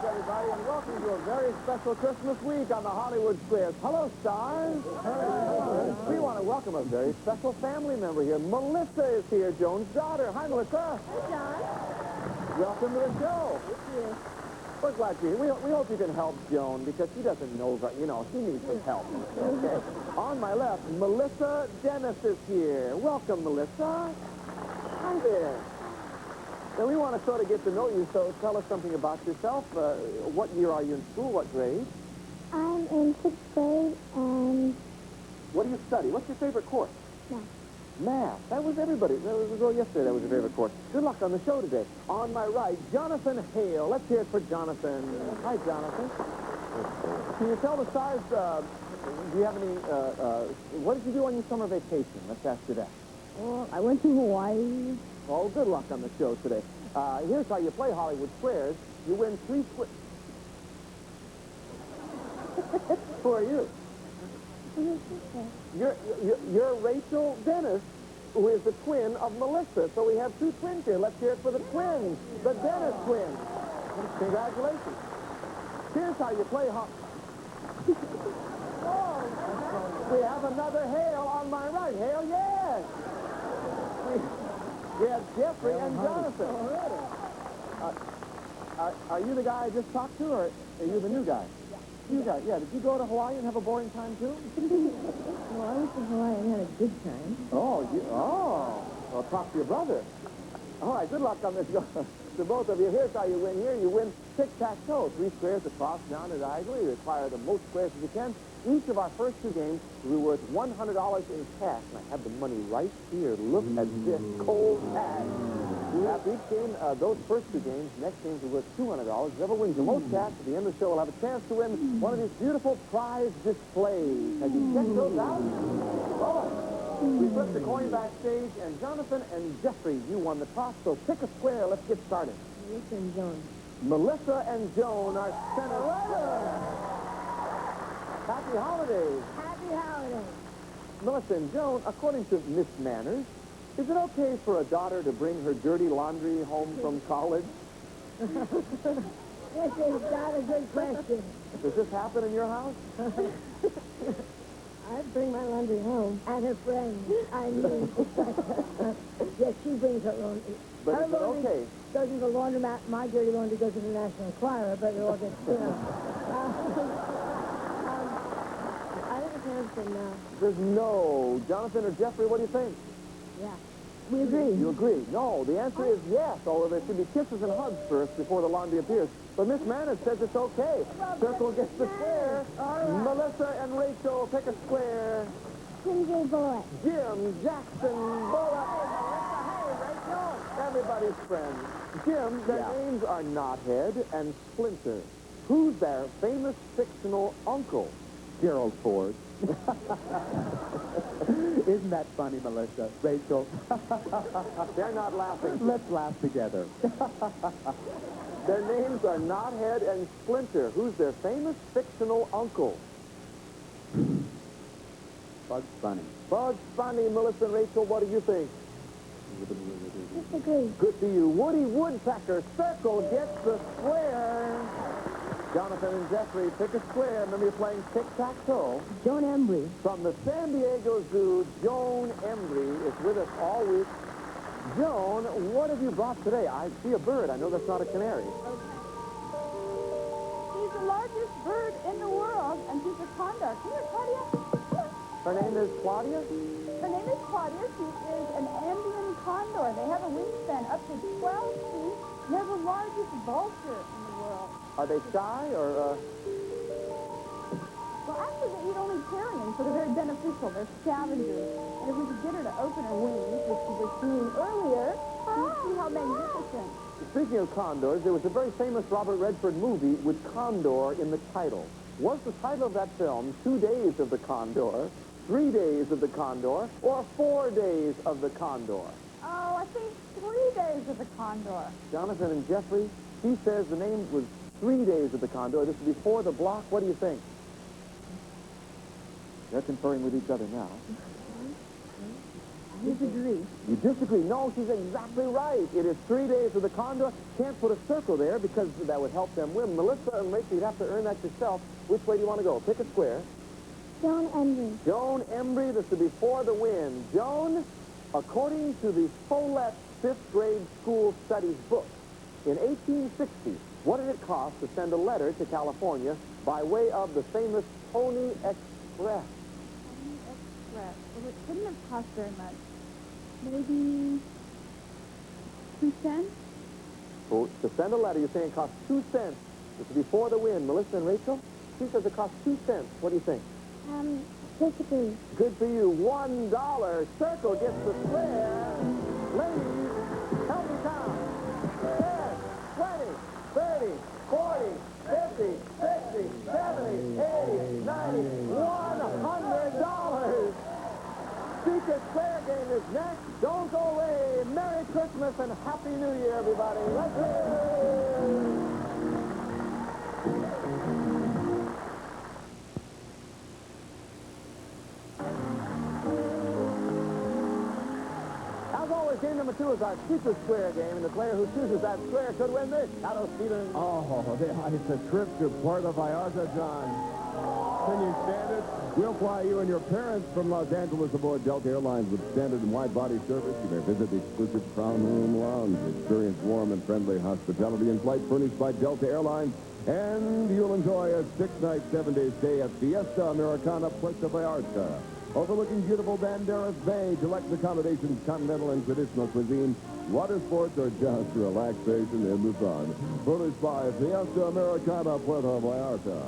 everybody, and welcome to a very special Christmas week on the Hollywood Squares. Hello, stars. We want to welcome a very special family member here. Melissa is here, Joan's daughter. Hi, Melissa. Hi, John. Welcome to the show. Thank you. We're glad you're here. We hope you can help Joan because she doesn't know, she needs some help. Okay. On my left, Melissa Dennis is here. Welcome, Melissa. Hi there. Now, we want to sort of get to know you, so tell us something about yourself. What year are you in school? What grade? I'm in 6th grade, and... What do you study? What's your favorite course? Math. Math. That was everybody. There was a girl yesterday that was your favorite course. Good luck on the show today. On my right, Jonathan Hale. Let's hear it for Jonathan. Hi, Jonathan. Can you tell the stars, do you have any, what did you do on your summer vacation? Let's ask you that. Well, I went to Hawaii. Oh, good luck on the show today. Here's how you play Hollywood Squares. You win 3 squares. Who are you? You're Rachel Dennis, who is the twin of Melissa. So we have 2 twins here. Let's hear it for the twins, the Dennis twins. Congratulations. Here's how you play We have another Hale on my right. Hale, yes. We have Jeffrey and Jonathan. Are you the guy I just talked to, or are you the new guy? You guys, yeah. Did you go to Hawaii and have a boring time, too? Well, I went to Hawaii and had a good time. Well, talk to your brother. All right, good luck on this. To both of you. Here's how you win here. You win tic-tac-toe. 3 squares across, down, and diagonally. You require the most squares as you can. Each of our first 2 games will be worth $100 in cash. And I have the money right here. Look at this cold cash. After each game, those first 2 games, next games are worth $200. Whoever wins the most cash at the end of the show will have a chance to win one of these beautiful prize displays. Have you checked those out? Oh. We flipped the coin backstage, and Jonathan and Jeffrey, you won the toss, so pick a square. Let's get started. Melissa and Joan. Melissa and Joan are center runners. Happy holidays. Happy holidays. Melissa and Joan, according to Miss Manners, is it okay for a daughter to bring her dirty laundry home from college? This is not a good question. Does this happen in your house? I bring my laundry home, and her friends. I mean, yes, she brings her laundry. But her is it laundry okay? goes to the laundromat. My dirty laundry goes to the National Enquirer, but it all gets, I think it's answer no. There's no. Jonathan or Jeffrey, what do you think? Yeah. We agree. You agree? No, the answer is yes, although there should be kisses and hugs first before the laundry appears. But Miss Manners says it's okay. Circle gets the square. Right. Melissa and Rachel, pick a square. Ginger boy. Jim, Jackson, Bullock. Hey, Melissa. Hey, Rachel. Everybody's friends. Jim, their names are Knothead and Splinter. Who's their famous fictional uncle? Gerald Ford. Isn't that funny, Melissa? Rachel? They're not laughing. Let's laugh together. Their names are Knothead and Splinter. Who's their famous fictional uncle? Bugs Bunny. Bugs Bunny. Melissa and Rachel, what do you think? Disagree. Good to you. Woody Woodpecker. Circle gets the square. Jonathan and Jeffrey, pick a square. Remember, you're playing tic-tac-toe. Joan Embry. From the San Diego Zoo, Joan Embry is with us all week. Joan, what have you brought today? I see a bird. I know that's not a canary. She's the largest bird in the world, and she's a condor. Come here, Claudia. Her name is Claudia? Her name is Claudia. She is an Andean condor. They have a wingspan up to 12 feet. They're the largest vulture in the world. Are they shy, or, Well, actually, they eat only carrion, so they're very beneficial. They're scavengers. And if we could get her to open her wings, which she was doing earlier, you'd see how magnificent. Speaking of condors, there was a very famous Robert Redford movie with Condor in the title. Was the title of that film 2 Days of the Condor, 3 Days of the Condor, or 4 Days of the Condor? Oh, I think 3 days of the condor. Jonathan and Jeffrey, he says the name was 3 Days of the Condor. This is before the block. What do you think? They're conferring with each other now. disagree. You disagree? No, she's exactly right. It is 3 days with the condor. Can't put a circle there because that would help them win. Melissa and Rachel, you'd have to earn that yourself. Which way do you want to go? Pick a square. Joan Embry. Joan Embry, this would be for the win. Joan, according to the Follett 5th grade school studies book, in 1860, what did it cost to send a letter to California by way of the famous Pony Express? Pony Express. Well, it couldn't have cost very much. Maybe 2 cents? So to send a letter, you're saying it cost 2 cents. This would be for the win. Melissa and Rachel? She says it cost 2 cents. What do you think? Disagree. Good for you. $1. Circle gets the square. Ladies, help me count. 10, 20, 30, 40, 50, 60, 70, 80, 90, $100. Secret Square Game is next. Don't go away. Merry Christmas and Happy New Year, everybody. Let's hear. As always, game number 2 is our Secret Square Game, and the player who chooses that square could win this. Shadow Stevens. Oh, it's a trip to Puerto Vallarta, John. Can you stand it? We'll fly you and your parents from Los Angeles aboard Delta Airlines with standard and wide-body service. You may visit the exclusive Crown Room Lounge, experience warm and friendly hospitality in flight furnished by Delta Airlines, and you'll enjoy a 6-night, 7-day stay at Fiesta Americana Puerto Vallarta. Overlooking beautiful Banderas Bay, deluxe accommodations, continental and traditional cuisine, water sports, or just relaxation in the sun. Furnished by Fiesta Americana Puerto Vallarta.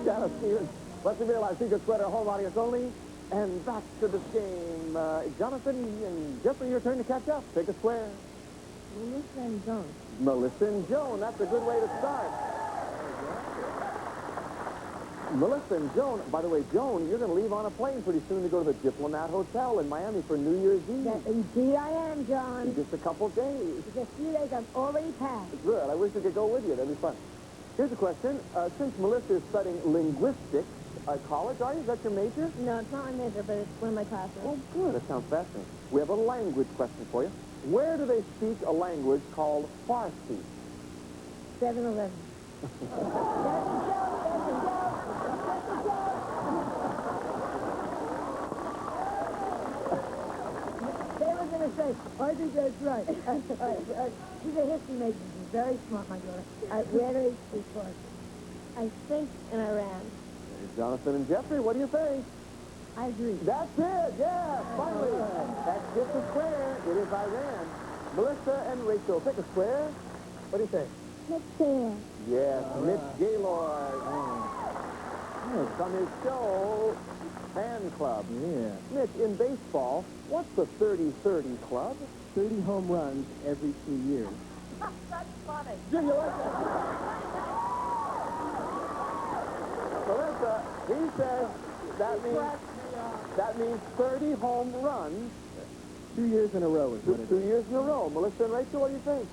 Shadow Stevens. Let's reveal our Secret Sweater home audience only. And back to this game. Jonathan and Jeffrey, your turn to catch up. Pick a square. Melissa and Joan. Melissa and Joan. That's a good way to start. Melissa and Joan. By the way, Joan, you're going to leave on a plane pretty soon to go to the Diplomat Hotel in Miami for New Year's Eve. Indeed I am, John. In just a couple of days. Just a few days I've already passed. Good. I wish we could go with you. That'd be fun. Here's a question. Since Melissa is studying linguistics at college, are you? Is that your major? No, it's not my major, but it's one of my classes. Oh, good. That sounds fascinating. We have a language question for you. Where do they speak a language called Farsi? 7-Eleven. They were going to say, I think that's right. She's a history major. She's very smart, my daughter. Where do they speak Farsi? I think in Iran. Jonathan and Jeffrey, what do you think? I agree. That's it, yeah, finally. That's just a square. It is Iran. Melissa and Rachel, pick a square. What do you think? Mitch Yes, Mitch Gaylord. From his show, Fan Club. Yeah. Mitch, in baseball, what's the 30-30 club? 30 home runs every 2 years. That's funny. Do you like that? Melissa, he says that means 30 home runs 2 years in a row is what it 2 is. years in a row. Melissa and Rachel, what do you think?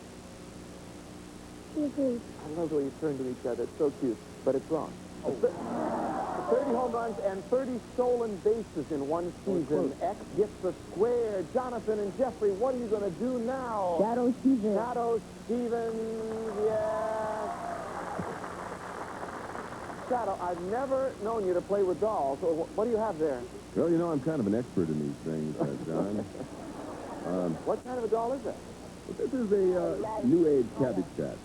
Agree. I love the way you turn to each other. It's so cute, but it's wrong. 30 home runs and 30 stolen bases in one season. X gets the square. Jonathan and Jeffrey, what are you going to do now? Shadow Stevens. Shadow Stevens, yes. Shadow, I've never known you to play with dolls. So what do you have there? Well, you know, I'm kind of an expert in these things, John. What kind of a doll is that? This is a new age cabbage patch.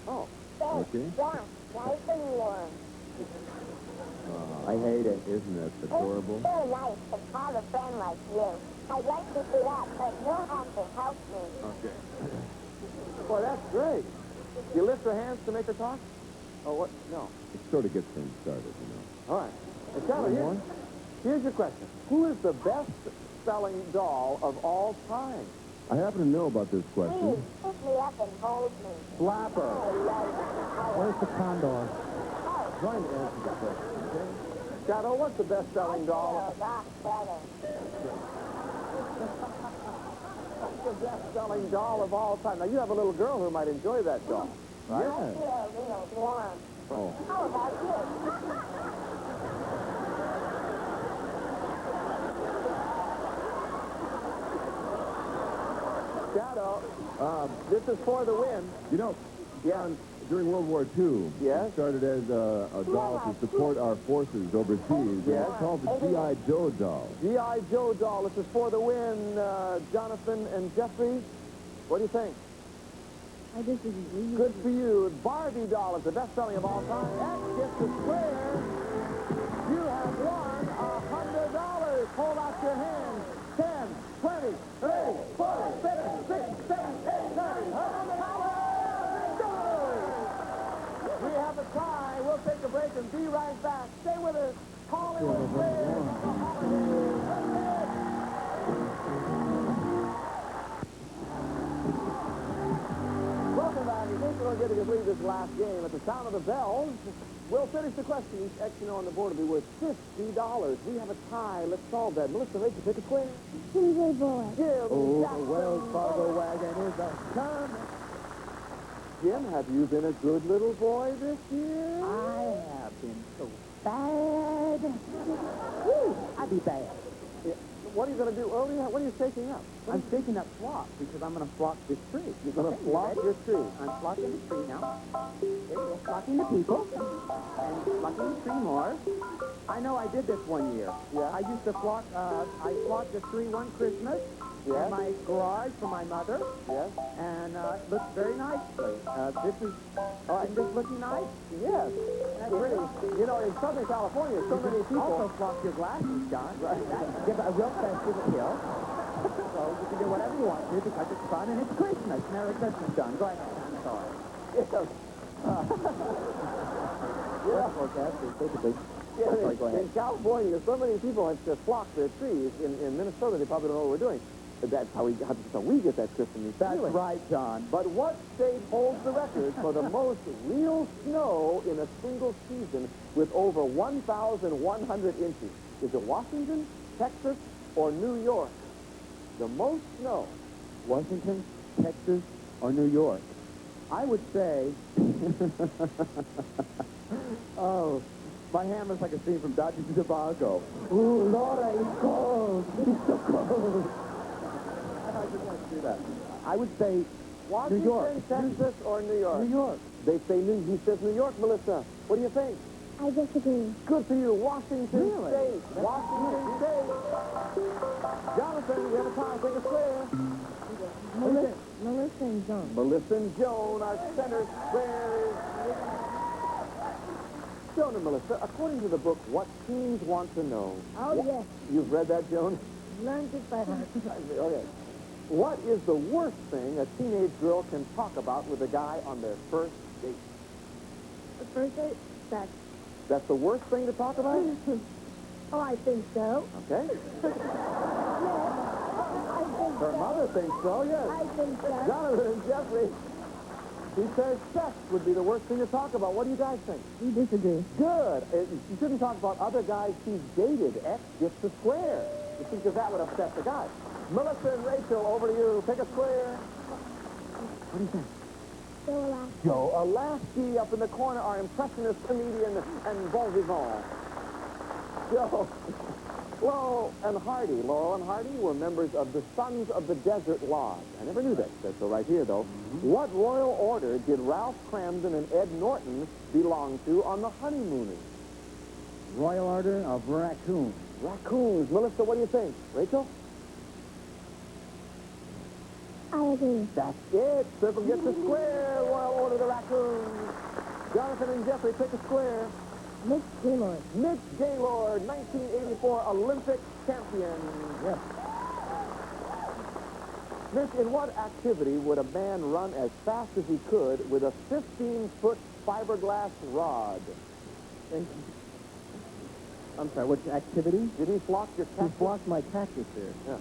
Oh. Okay. Nice and warm. I hate it. Isn't it adorable? So nice to call a friend like you. I'd like to do that, but you'll have to help me. Okay. Boy, that's great. You lift her hands to make her talk? Oh, what? No. It sort of gets things started, you know. All right. Now, Shadow, here's your question. Who is the best-selling doll of all time? I happen to know about this Please, question. pick me up and hold me. Flapper. Where's the condor? Trying to answer the question, okay? Shadow, what's the best-selling doll? A lot better. What's the best-selling doll of all time? Now, you have a little girl who might enjoy that doll, right? I feel a little warm. Oh. How about you? Shadow, this is for the win. You know, Yeah. during World War II, Yes. we started as a doll to support our forces overseas. Yes. It's called the G.I. Joe doll. G.I. Joe doll. This is for the win. Jonathan and Jeffrey, what do you think? I disagree. Good for you. Barbie doll is the best selling of all time. X gets the square. You have won $100. Hold out your hands. 10, 20, 30, 40, 50, 60, 70, 80, 90, $100. We have a tie. We'll take a break and be right back. Stay with us. Hollywood Flair. Welcome back. In case you don't get to complete this last game, at the sound of the bells, we'll finish the question. Each X on the board will be worth $50. We have a tie. Let's solve that. Melissa, Rachel, pick a square. TJ boy. Jim Oh, Jackson. the Wells Fargo wagon is a coming. Jim, have you been a good little boy this year? I have been so bad. Woo, I'd be bad. Yeah. What are you going to do? What are you shaking up? I'm shaking up flock because I'm going to flock this tree. You're going to Okay, you flock ready? your tree. I'm flocking the tree now. There you go, flocking the people. And flocking the tree more. I know I did this one year. Yeah. I used to flock, I flocked the tree one Christmas Yes. in my garage for my mother. Yes. And it looks very nicely. This is, isn't this looking nice? Yes. That's Really. great. You know, in Southern California, so many people... Also flock your glasses, John. Give a real festive appeal. So you can do whatever you want to because it's fun and it's Christmas. Merry Christmas, John. Go ahead. I'm sorry. Yes. Weather forecast is basically... Sorry, go ahead. In California, so many people have to flock their trees. In Minnesota, they probably don't know what we're doing. That's how we get that Christmas That's feeling. right, John. But what state holds the record for the most real snow in a single season with over 1,100 inches? Is it Washington, Texas, or New York? The most snow. Washington, Texas, or New York? I would say... oh, my hammer's like a scene from Dodgers and Tobago. Ooh, Laura, it's cold. It's so cold. I just want to do that. I would say Washington, New York. Texas, or New York? New York. They say he says New York, Melissa. What do you think? I disagree. Good for you. Washington Really? State. Washington State. Jonathan, we have a tie. Take a square. Melissa and John. Melissa and Joan, our center square is... Joan and Melissa, according to the book, What Teens Want to Know. Oh, yes. You've read that, Joan? Learned it by heart. Okay. What is the worst thing a teenage girl can talk about with a guy on their first date? The first date? Sex. That's the worst thing to talk about? Oh, I think so. Okay. Her mother thinks so, yes. I think so. Jonathan and Jeffrey, he says sex would be the worst thing to talk about. What do you guys think? We disagree. Good. You shouldn't talk about other guys she's dated. X gets the square. You think that that would upset the guy. Melissa and Rachel, over to you. Pick a square. What do you think? So last. Joe Alasky up in the corner, our impressionist comedian and bon vivant. Joe. Laurel and Hardy were members of the Sons of the Desert Lodge. I never knew that. That's right here, though. What royal order did Ralph Cramden and Ed Norton belong to on the honeymooners? Royal Order of Raccoons. Raccoons. Melissa, what do you think? Rachel? I agree. That's it. Circle gets a square. Royal Order of the Raccoons. Jonathan and Jeffrey, pick a square. Mitch Gaylord. Mitch Gaylord, 1984 Olympic champion. Yes. Mitch, in what activity would a man run as fast as he could with a 15-foot fiberglass rod? I'm sorry, which activity? Did he flock your He cactus? blocked my cactus there. Yeah.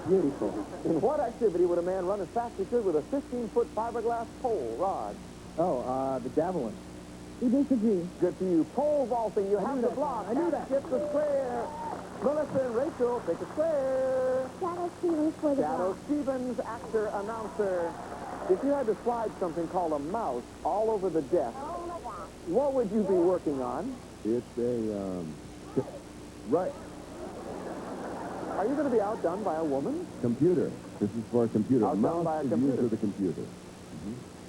Beautiful. In what activity would a man run as fast as he could with a 15-foot fiberglass pole rod? Oh, the javelin. We disagree. Good for you. Pole vaulting, you have knew to that. block. I knew that. Gets the square. Melissa and Rachel, pick a square. Shadow Stevens for the Shadow block. Stevens, actor, announcer. If you had to slide something called a mouse all over the desk, what would you be working on? It's a, right. Are you going to be outdone by a woman? Computer. This is for a computer. Outdone by a Mouse is computer. used with a computer.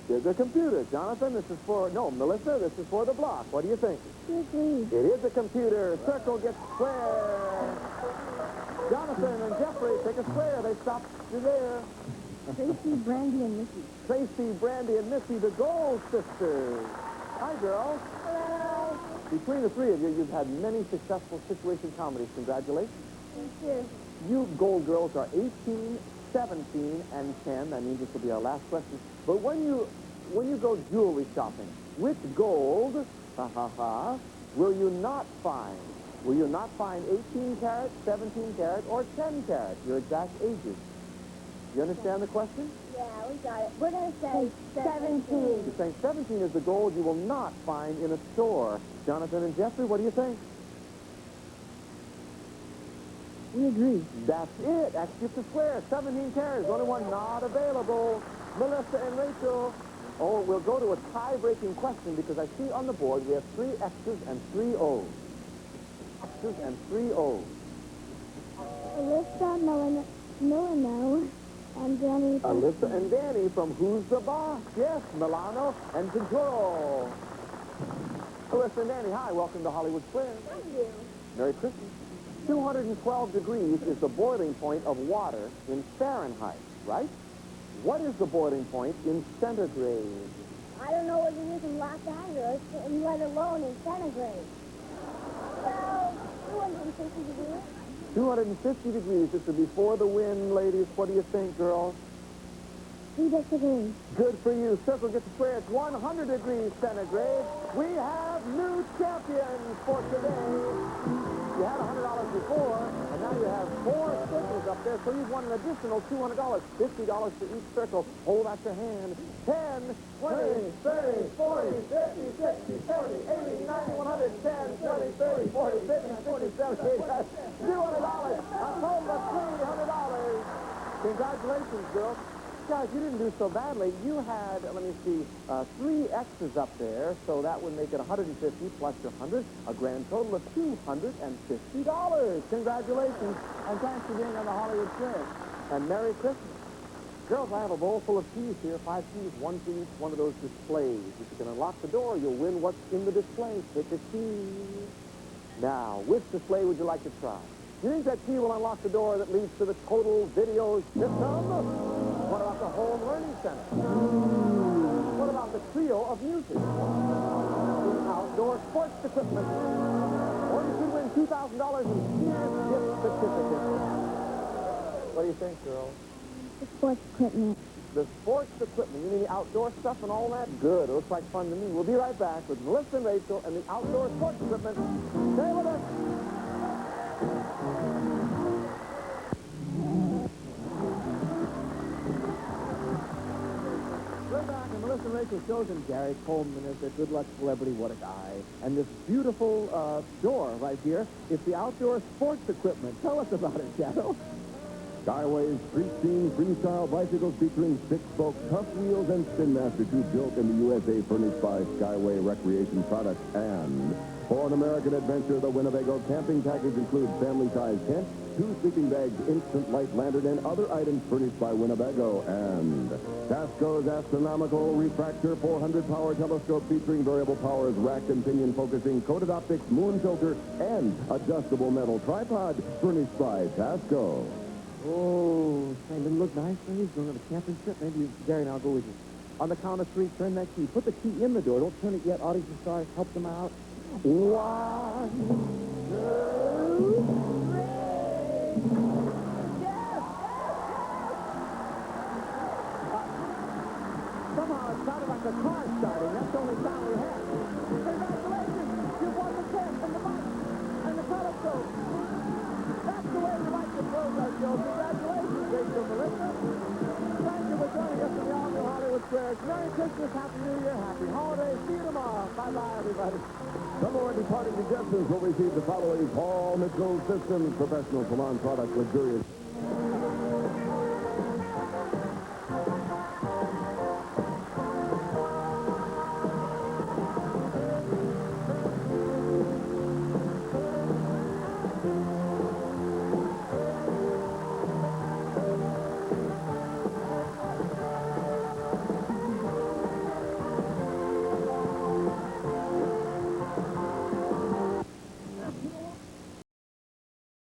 There's a computer. Jonathan, this is for... No, Melissa, this is for the block. What do you think? She agrees. It is a computer. Circle gets square. Jonathan and Jeffrey take a square. They stop you there. Tracy, Brandy, and Missy. Tracy, Brandy, and Missy, the Gold sisters. Hi, girls. Hello. Between the three of you, you've had many successful situation comedies. Congratulations. Thank you. You Gold girls are 18, 17, and 10. That means this will be our last question. But when you go jewelry shopping, which gold, will you not find? Will you not find 18 karat, 17 karat, or 10 karat, your exact ages? You understand the question? Yeah, we got it. We're going to say 17. You're saying 17 is the gold you will not find in a store. Jonathan and Jeffrey, what do you think? We agree. That's it. X gets a square. 17 carats. Only one not available. Melissa and Rachel. Oh, we'll go to a tie-breaking question because I see on the board we have 3 X's and 3 O's. X's and 3 O's. Alyssa, Milano, and Danny. Alyssa and Danny from Who's the Boss? Yes, Milano and Control. Alyssa and Danny, hi. Welcome to Hollywood Square. Thank you. Merry Christmas. 212 degrees is the boiling point of water in Fahrenheit, right? What is the boiling point in centigrade? I don't know what it is in Los Angeles, and let alone in centigrade. Well, 250 degrees. 250 degrees. This would be for the win, ladies. What do you think, girls? We disagree. Good for you. Circle gets the square. It's 100 degrees centigrade. We have new champions for today. You had $100 before, and now you have 4 circles up there, so you've won an additional $200, $50 for each circle. Hold out your hand. 10, 20, 30, 40, 50, 60, 70, 80, 90, 100, 10, 20, 30, 40, 50, 60, 70, 80, $200. A total of $300. Congratulations, girls. Guys, you didn't do so badly. You had, let me see, 3 X's up there, so that would make it 150 plus your 100, a grand total of $250. Congratulations, and thanks for being on the Hollywood Square. And Merry Christmas. Girls, I have a bowl full of keys here, 5 keys, 1 for each one of those displays. If you can unlock the door, you'll win what's in the display. Pick a key. Now, which display would you like to try? Do you think that key will unlock the door that leads to the total video system? What about the home learning center? What about the trio of music? The outdoor sports equipment? Or you could win $2,000 in Sears gift certificates. What do you think, girls? The sports equipment. The sports equipment, you mean the outdoor stuff and all that? Good. It looks like fun to me. We'll be right back with Melissa and Rachel and the outdoor sports equipment. Stay with us. We're back, and Melissa and Rachel shows and Gary Coleman is a good luck celebrity. What a guy. And this beautiful door right here, it's the outdoor sports equipment. Tell us about it, Shadow. Skyway's street scene freestyle bicycles featuring 6-spoke tough wheels and Spin Master 2 built in the USA, furnished by Skyway Recreation Products. And for an American adventure, the Winnebago camping package includes family-sized tent, 2 sleeping bags, instant light lantern, and other items furnished by Winnebago. And Tasco's astronomical refractor 400 power telescope featuring variable powers, racked and pinion focusing, coated optics, moon filter, and adjustable metal tripod furnished by Tasco. Oh, say, doesn't look nice? He's going on a camping trip. Maybe Gary and I'll go with you. On the count of 3, turn that key. Put the key in the door. Don't turn it yet. Audience and stars, help them out. 1, 2, 3. Somehow it sounded like a car starting. That's the only sound we had. Congratulations! You won the tent and the bike and the telescope. That's the way we like to close our show. Congratulations, Rachel, Melissa. Thank you for joining us in the all-new Hollywood Square. Merry Christmas, Happy New Year, Happy Holidays. See you tomorrow. Bye-bye, everybody. Some more departing contestants will receive the following: Paul Mitchell Systems, professional salon products, luxurious